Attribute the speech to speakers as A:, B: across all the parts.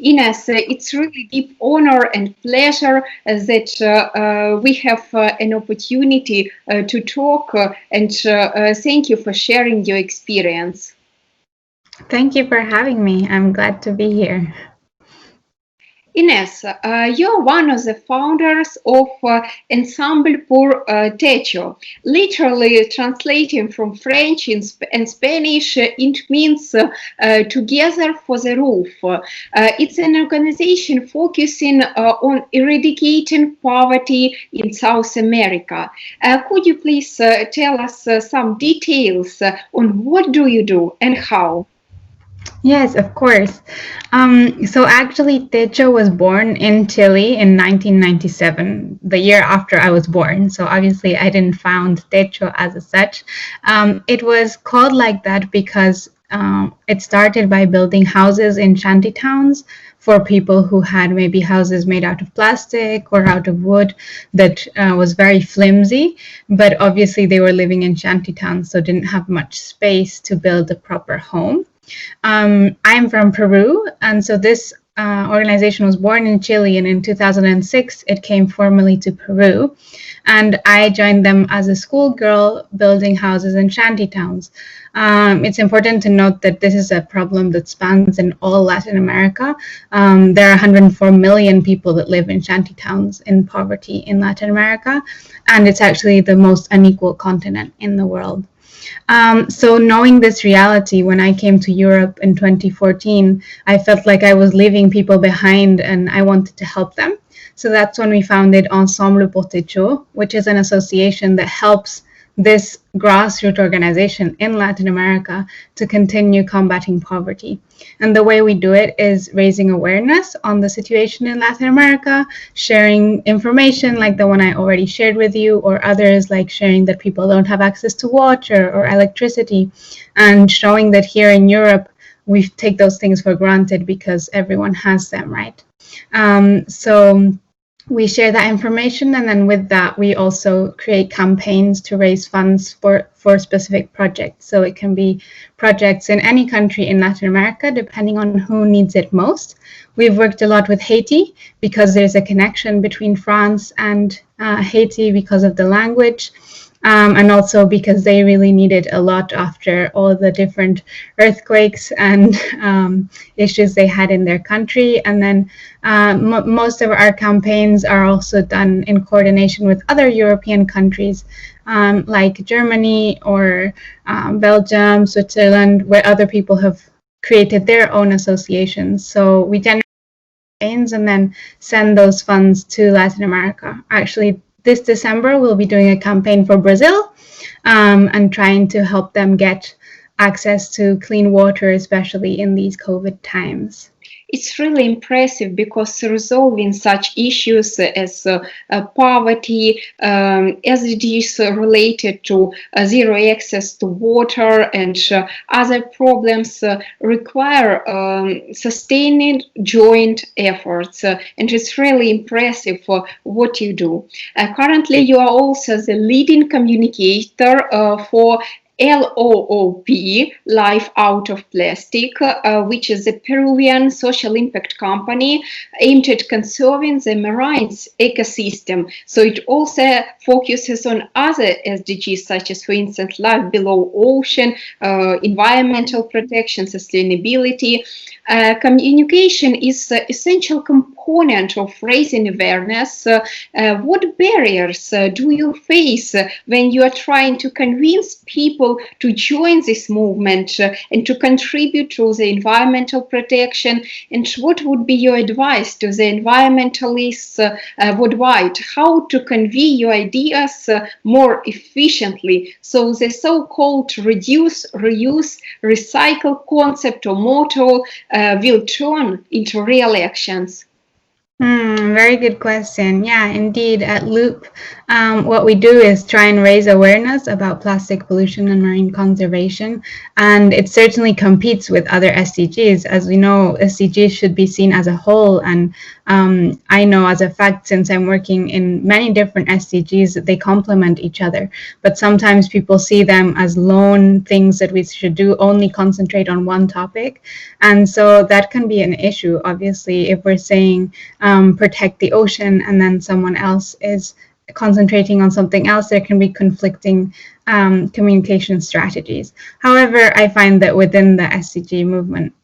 A: Ines, it's really deep honor and pleasure that we have an opportunity to talk and thank you for sharing your experience.
B: Thank you for having me. I'm glad to be here.
A: Inés, you're one of the founders of Ensemble Pour TECHO. Literally translating from French and Spanish, it means Together for the Roof. It's an organization focusing on eradicating poverty in South America. Could you please tell us some details on what do you do and how?
B: Yes, of course. So actually, Techo was born in Chile in 1997, the year after I was born. So obviously, I didn't found Techo as such. It was called like that because it started by building houses in shanty towns for people who had maybe houses made out of plastic or out of wood that was very flimsy, but obviously they were living in shanty towns, so didn't have much space to build a proper home. I'm from Peru, and so this organization was born in Chile, and in 2006 it came formally to Peru, and I joined them as a schoolgirl building houses in shanty towns. It's important to note that this is a problem that spans in all Latin America. There are 104 million people that live in shanty towns in poverty in Latin America, and it's actually the most unequal continent in the world. So knowing this reality, when I came to Europe in 2014, I felt like I was leaving people behind and I wanted to help them. So that's when we founded Ensemble Pour TECHO, which is an association that helps this grassroots organization in Latin America to continue combating poverty. And the way we do it is raising awareness on the situation in Latin America, sharing information like the one I already shared with you, or others like sharing that people don't have access to water or electricity, and showing that here in Europe, we take those things for granted because everyone has them, right? So we share that information, and then with that we also create campaigns to raise funds for specific projects. So it can be projects in any country in Latin America depending on who needs it most. We've worked a lot with Haiti because there's a connection between France and Haiti because of the language. And also because they really needed a lot after all the different earthquakes and issues they had in their country. And then most of our campaigns are also done in coordination with other European countries like Germany or Belgium, Switzerland, where other people have created their own associations. So we generate campaigns and then send those funds to Latin America. Actually, this December, we'll be doing a campaign for Brazil and trying to help them get access to clean water, especially in these COVID times.
A: It's really impressive because resolving such issues as poverty, SDGs related to zero access to water and other problems require sustained joint efforts. And it's really impressive for what you do. Currently, you are also the leading communicator for LOOP, Life Out of Plastic, which is a Peruvian social impact company aimed at conserving the marine ecosystem. So it also focuses on other SDGs, such as, for instance, life below ocean, environmental protection, sustainability. Communication is an essential component of raising awareness. What barriers do you face when you are trying to convince people to join this movement and to contribute to the environmental protection? And what would be your advice to the environmentalists worldwide? How to convey your ideas more efficiently so the so-called reduce, reuse, recycle concept or motto will turn into real actions?
B: Very good question. Yeah, indeed. At Loop, what we do is try and raise awareness about plastic pollution and marine conservation. And it certainly competes with other SDGs. As we know, SDGs should be seen as a whole. And I know as a fact, since I'm working in many different SDGs, that they complement each other. But sometimes people see them as lone things that we should do, only concentrate on one topic. And so that can be an issue, obviously, if we're saying protect the ocean and then someone else is concentrating on something else, there can be conflicting communication strategies. However, I find that within the SDG movement,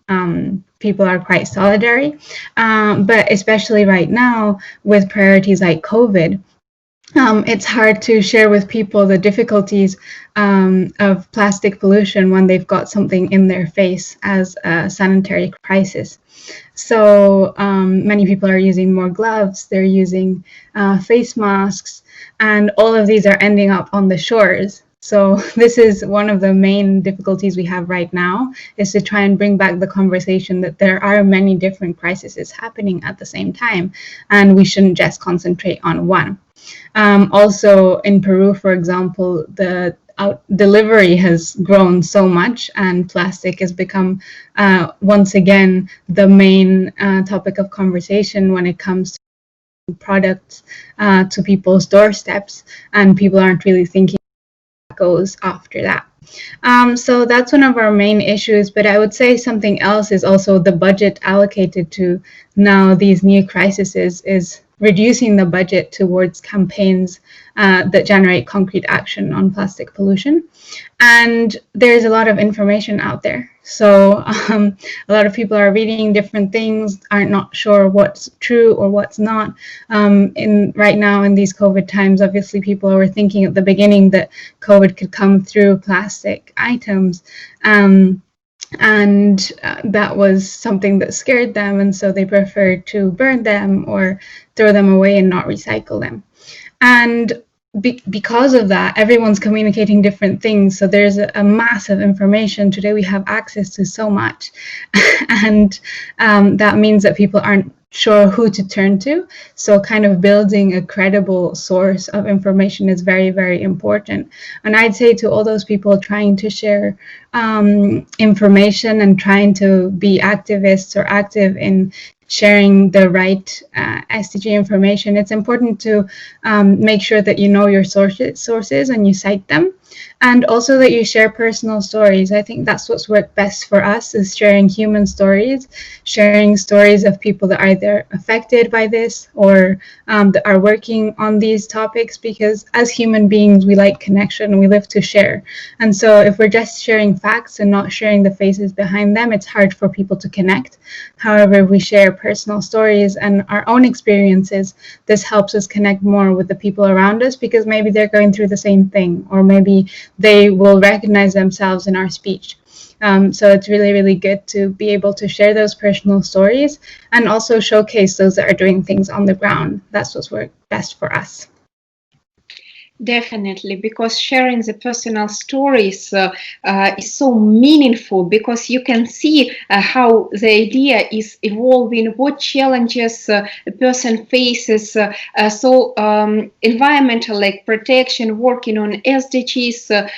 B: people are quite solidary, but especially right now with priorities like COVID, it's hard to share with people the difficulties of plastic pollution when they've got something in their face as a sanitary crisis. So many people are using more gloves, they're using face masks, and all of these are ending up on the shores. So this is one of the main difficulties we have right now, is to try and bring back the conversation that there are many different crises happening at the same time, and we shouldn't just concentrate on one. Also in Peru, for example, the delivery has grown so much, and plastic has become once again the main topic of conversation when it comes to products to people's doorsteps, and people aren't really thinking what goes after that. So that's one of our main issues, but I would say something else is also the budget allocated to now these new crises is reducing the budget towards campaigns that generate concrete action on plastic pollution. And there's a lot of information out there. So a lot of people are reading different things, aren't not sure what's true or what's not. Right now in these COVID times, obviously people were thinking at the beginning that COVID could come through plastic items. And that was something that scared them, and so they preferred to burn them or throw them away and not recycle them. And because of that, everyone's communicating different things, so there's a massive information. Today we have access to so much, and that means that people aren't sure who to turn to. So kind of building a credible source of information is very, very important. And I'd say to all those people trying to share information and trying to be activists or active in sharing the right SDG information, it's important to make sure that you know your sources and you cite them, and also that you share personal stories. I think that's what's worked best for us, is sharing human stories, sharing stories of people that are either affected by this or that are working on these topics, because as human beings, we like connection, we live to share. And so if we're just sharing facts and not sharing the faces behind them, it's hard for people to connect. However, if we share personal stories and our own experiences, this helps us connect more with the people around us, because maybe they're going through the same thing, or maybe they will recognize themselves in our speech. So it's really, really good to be able to share those personal stories and also showcase those that are doing things on the ground. That's what's worked best for us.
A: Definitely, because sharing the personal stories is so meaningful, because you can see how the idea is evolving, what challenges a person faces. So environmental like protection, working on SDGs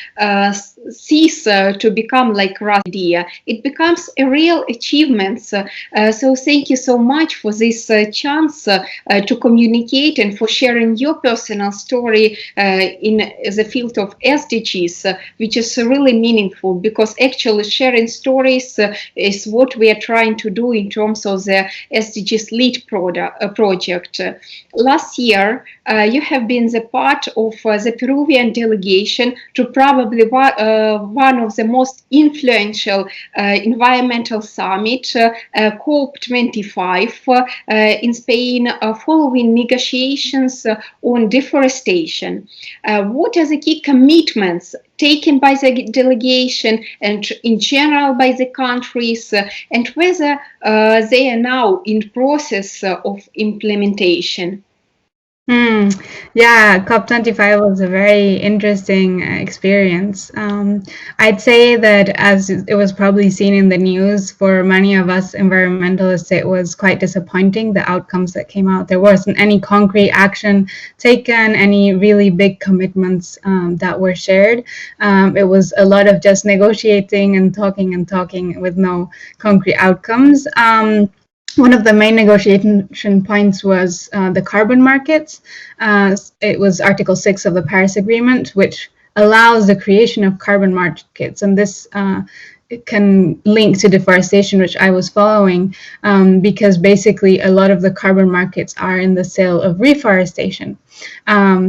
A: cease to become like rough idea. It becomes a real achievement. So thank you so much for this chance to communicate and for sharing your personal story in the field of SDGs, which is really meaningful, because actually sharing stories is what we are trying to do in terms of the SDGs Lead project. Last year, you have been the part of the Peruvian delegation to probably one of the most influential environmental summit, COP25 in Spain, following negotiations on deforestation. What are the key commitments taken by the delegation and in general by the countries, and whether they are now in process of implementation?
B: Yeah, COP25 was a very interesting experience. I'd say that, as it was probably seen in the news, for many of us environmentalists, it was quite disappointing, the outcomes that came out. There wasn't any concrete action taken, any really big commitments that were shared. It was a lot of just negotiating and talking with no concrete outcomes. One of the main negotiation points was the carbon markets. It was Article 6 of the Paris Agreement, which allows the creation of carbon markets. And this it can link to deforestation, which I was following, because basically a lot of the carbon markets are in the sale of reforestation.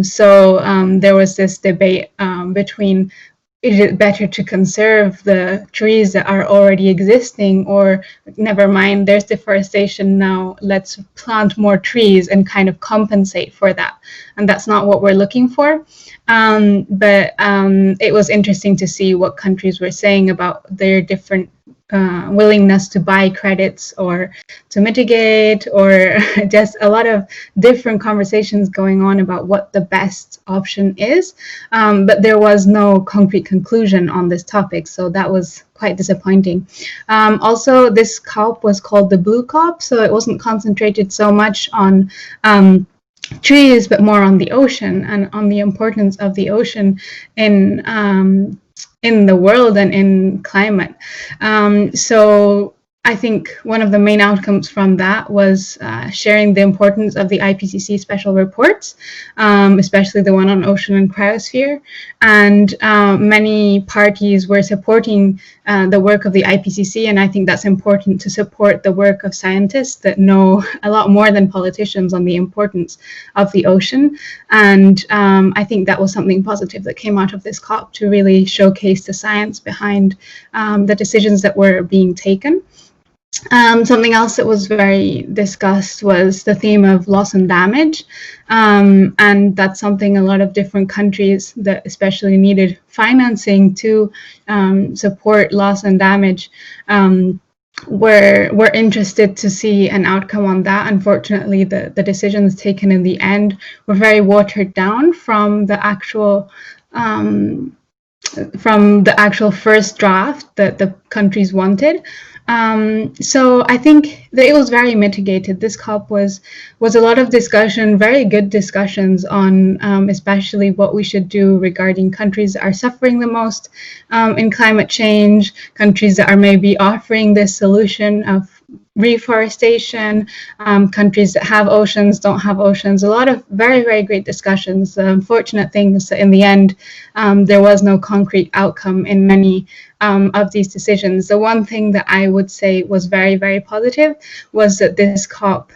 B: So there was this debate between, is it better to conserve the trees that are already existing, or never mind, there's deforestation now, let's plant more trees and kind of compensate for that? And that's not what we're looking for. But it was interesting to see what countries were saying about their different willingness to buy credits or to mitigate, or just a lot of different conversations going on about what the best option is. But there was no concrete conclusion on this topic, so that was quite disappointing. Also, this COP was called the Blue COP, so it wasn't concentrated so much on trees, but more on the ocean and on the importance of the ocean in the world and in climate. So I think one of the main outcomes from that was sharing the importance of the IPCC special reports, especially the one on ocean and cryosphere. And many parties were supporting the work of the IPCC, and I think that's important to support the work of scientists that know a lot more than politicians on the importance of the ocean. And I think that was something positive that came out of this COP, to really showcase the science behind the decisions that were being taken. Something else that was very discussed was the theme of loss and damage. And that's something a lot of different countries that especially needed financing to support loss and damage were interested to see an outcome on that. Unfortunately, the decisions taken in the end were very watered down from the actual first draft that the countries wanted. So I think that it was very mitigated. This COP was a lot of discussion, very good discussions on especially what we should do regarding countries that are suffering the most in climate change, countries that are maybe offering this solution of reforestation, countries that have oceans, don't have oceans. A lot of very, very great discussions. The unfortunate thing is that in the end, there was no concrete outcome in many of these decisions. The one thing that I would say was very, very positive was that this COP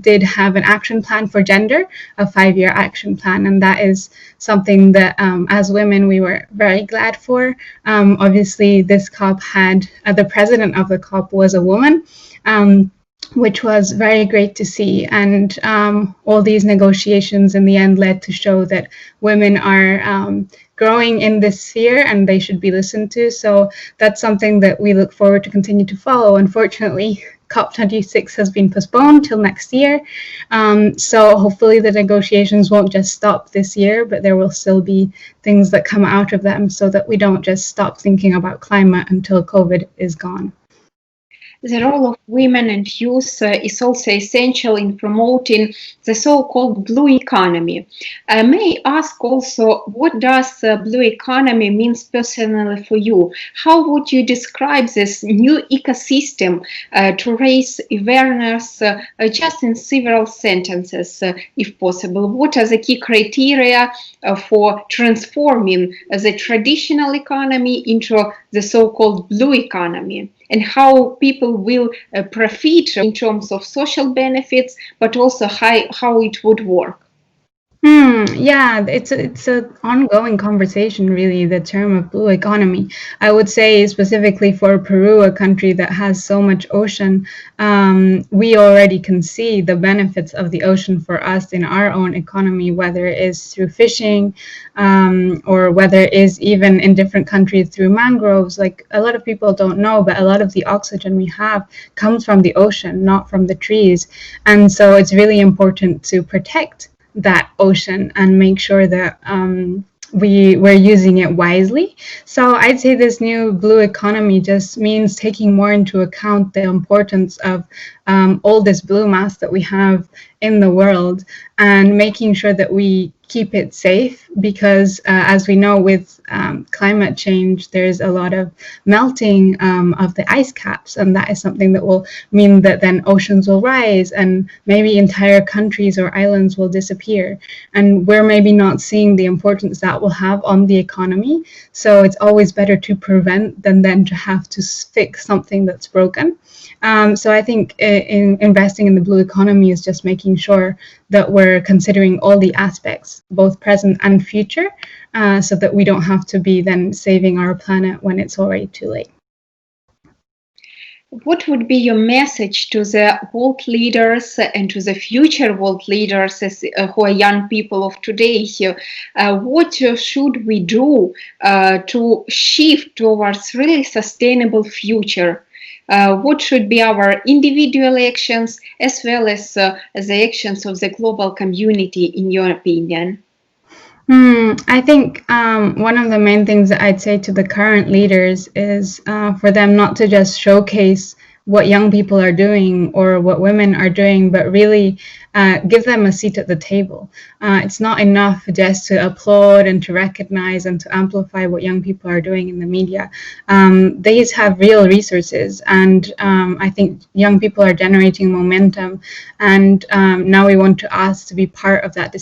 B: did have an action plan for gender, a 5-year action plan, and that is something that as women we were very glad for. Obviously, this COP had the president of the COP was a woman, which was very great to see. And all these negotiations in the end led to show that women are growing in this sphere and they should be listened to. So that's something that we look forward to continue to follow. Unfortunately, COP26 has been postponed till next year. So hopefully the negotiations won't just stop this year, but there will still be things that come out of them so that we don't just stop thinking about climate until COVID is gone.
A: The role of women and youth is also essential in promoting the so-called blue economy. May I ask also, what does blue economy means personally for you? How would you describe this new ecosystem to raise awareness just in several sentences, if possible? What are the key criteria for transforming the traditional economy into the so-called blue economy, and how people will profit in terms of social benefits, but also how it would work?
B: Yeah, it's an ongoing conversation, really, the term of blue economy. I would say specifically for Peru, a country that has so much ocean, we already can see the benefits of the ocean for us in our own economy, whether it is through fishing or whether it is even in different countries through mangroves. Like, a lot of people don't know, but a lot of the oxygen we have comes from the ocean, not from the trees. And so it's really important to protect that ocean and make sure that we're using it wisely. So I'd say this new blue economy just means taking more into account the importance of all this blue mass that we have in the world and making sure that we keep it safe, because as we know, with climate change, there's a lot of melting of the ice caps, and that is something that will mean that then oceans will rise and maybe entire countries or islands will disappear, and we're maybe not seeing the importance that will have on the economy. So it's always better to prevent than then to have to fix something that's broken. So I think in investing in the blue economy is just making sure that we're considering all the aspects, both present and future, so that we don't have to be then saving our planet when it's already too late.
A: What would be your message to the world leaders and to the future world leaders who are young people of today? What should we do to shift towards really sustainable future? What should be our individual actions as well as the actions of the global community, in your opinion?
B: I think one of the main things that I'd say to the current leaders is for them not to just showcase what young people are doing or what women are doing, but really give them a seat at the table. It's not enough just to applaud and to recognize and to amplify what young people are doing in the media. They have real resources, and I think young people are generating momentum, and now we want to ask to be part of that decision